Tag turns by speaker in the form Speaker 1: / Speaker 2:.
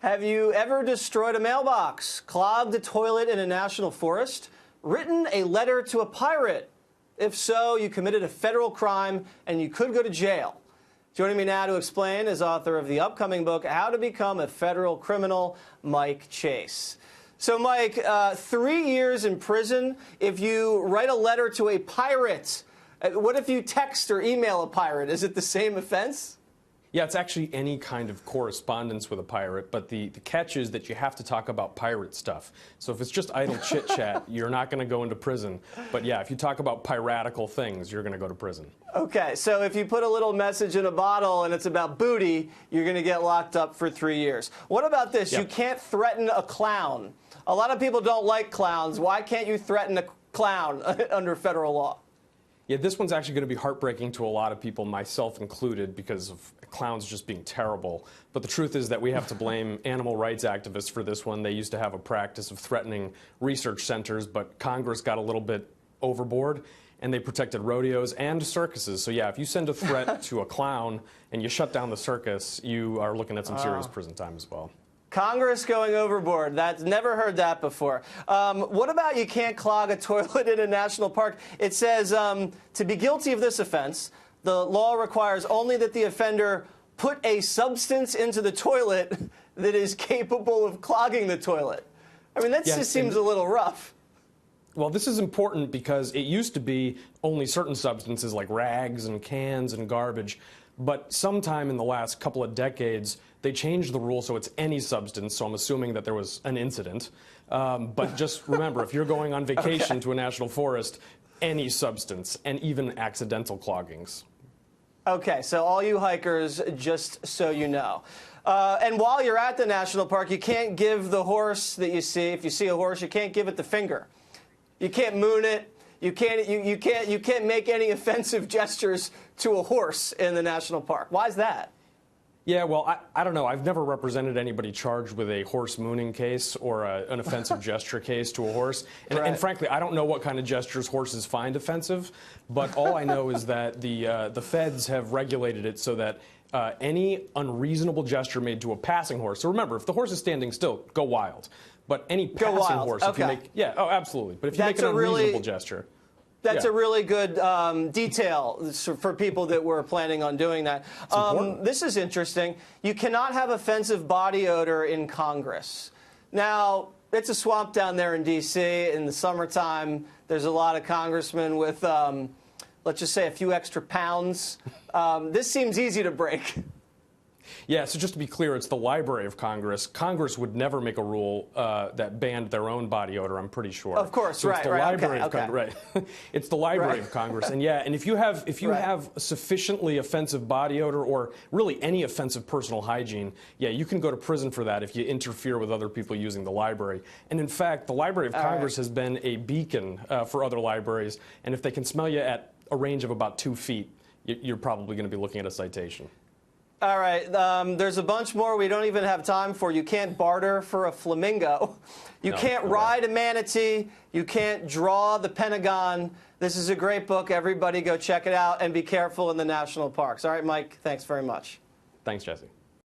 Speaker 1: Have you ever destroyed a mailbox, clogged a toilet in a national forest, written a letter to a pirate? If so, you committed a federal crime and you could go to jail. Joining me now to explain is author of the upcoming book, How to Become a Federal Criminal, Mike Chase. So, Mike, 3 years in prison if you write a letter to a pirate. What if you text or email a pirate? Is it the same offense?
Speaker 2: Yeah, it's actually any kind of correspondence with a pirate, but the catch is that you have to talk about pirate stuff. So if it's just idle chit-chat, you're not going to go into prison. But yeah, if you talk about piratical things, you're going to go to prison.
Speaker 1: Okay, so if you put a little message in a bottle and it's about booty, you're going to get locked up for 3 years. What about this?
Speaker 2: Yep.
Speaker 1: You can't threaten a clown. A lot of people don't like clowns. Why can't you threaten a clown under federal law?
Speaker 2: Yeah, this one's actually going to be heartbreaking to a lot of people, myself included, because of clowns just being terrible. But the truth is that we have to blame animal rights activists for this one. They used to have a practice of threatening research centers, but Congress got a little bit overboard, and they protected rodeos and circuses. So yeah, if you send a threat to a clown and you shut down the circus, you are looking at some serious prison time as well.
Speaker 1: Congress going overboard. That's never heard that before. What about you can't clog a toilet in a national park? It says to be guilty of this offense, the law requires only that the offender put a substance into the toilet that is capable of clogging the toilet. I mean, that just seems a little rough.
Speaker 2: Well, this is important because it used to be only certain substances like rags and cans and garbage. But sometime in the last couple of decades, they changed the rule so it's any substance, so I'm assuming that there was an incident. But just remember, if you're going on vacation to a national forest, any substance, and even accidental cloggings.
Speaker 1: Okay, so all you hikers, just so you know. And while you're at the national park, you can't give the horse that you see, if you see a horse, you can't give it the finger. You can't moon it. You can't make any offensive gestures to a horse in the national park. Why is that?
Speaker 2: Yeah, well, I don't know. I've never represented anybody charged with a horse mooning case or an offensive gesture case to a horse. And frankly, I don't know what kind of gestures horses find offensive. But all I know is that the feds have regulated it so that any unreasonable gesture made to a passing horse. So remember, if the horse is standing still, go wild. But any passing horse, if you make, yeah, oh, absolutely. But if you make an unreasonable gesture.
Speaker 1: That's a really good detail for people that were planning on doing that. This is interesting. You cannot have offensive body odor in Congress. Now, it's a swamp down there in D.C. in the summertime. There's a lot of congressmen with, let's just say, a few extra pounds. This seems easy to break.
Speaker 2: Yeah, so just to be clear, it's the Library of Congress. Congress would never make a rule that banned their own body odor, I'm pretty sure.
Speaker 1: Of course,
Speaker 2: so
Speaker 1: right,
Speaker 2: it's the Library of Congress. Right. It's the Library of Congress. And yeah, and if you have sufficiently offensive body odor or really any offensive personal hygiene, yeah, you can go to prison for that if you interfere with other people using the library. And in fact, the Library of Congress has been a beacon for other libraries. And if they can smell you at a range of about 2 feet, you're probably going to be looking at a citation.
Speaker 1: All right, there's a bunch more we don't even have time for. You can't barter for a flamingo. You can't ride a manatee. You can't draw the Pentagon. This is a great book. Everybody go check it out and be careful in the national parks. All right, Mike, thanks very much.
Speaker 2: Thanks, Jesse.